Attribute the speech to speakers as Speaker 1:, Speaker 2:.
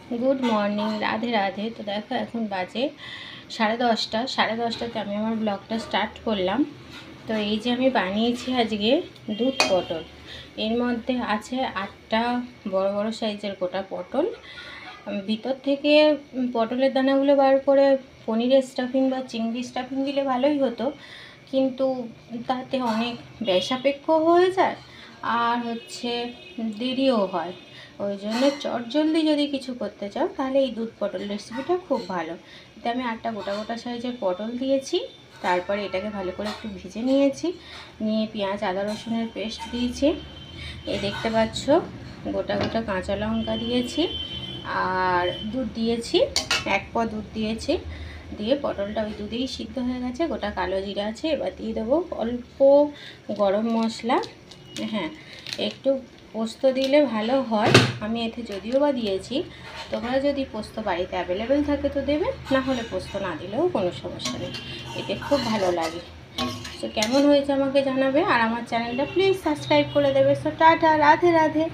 Speaker 1: Good morning Radhe Radhe. तो देखो এখন বাজে 10:30। 10:30টাতে আমি আমার ব্লগটা স্টার্ট করলাম। তো এই যে আমি বানিয়েছি আজকে দুধ পটল। এর মধ্যে আছে 8টা বড় বড় সাইজের গোটা পটল। ভিতর থেকে পটলের দানাগুলো বার করে পনিরের স্টাফিং বা চিংড়ি স্টাফিং দিলে ভালোই হতো, কিন্তু তাতে অনেক ব্যয় সাপেক্ষ হয়ে যায় আর দেরিও হয়। ওই জন্য চটজলদি যদি কিছু করতে চাও তাহলে এই দুধ পটল রেসিপিটা খুব ভালো। এতে আমি 8টা গোটা গোটা সাইজের পটল দিয়েছি। তারপরে এটাকে ভালো করে একটু ভেজে নিয়েছি, নিয়ে পেঁয়াজ আদা রসুনের পেস্ট দিয়েছি। এই দেখতে পাচ্ছ গোটা গোটা কাঁচা লঙ্কা দিয়েছি আর দুধ দিয়েছি, 1 পোয়া দুধ দিয়েছি। দিয়ে পটলটা ওই দুধেই সিদ্ধ হয়ে গেছে। গোটা কালো জিরা আছে, এবার দিয়ে দেবো অল্প গরম মশলা। হ্যাঁ, একটু পোস্ত দিলে ভালো হয়, আমি এতে যদিও বা দিয়েছি। তোমরা যদি পোস্ত বাড়িতে অ্যাভেলেবেল থাকে তো দেবে, না হলে পোস্ত না দিলেও কোনো সমস্যা নেই, এতে খুব ভালো লাগে। সো কেমন হয়েছে আমাকে জানাবে, আর আমার চ্যানেলটা প্লিজ সাবস্ক্রাইব করে দেবে। So tata, Radhe Radhe.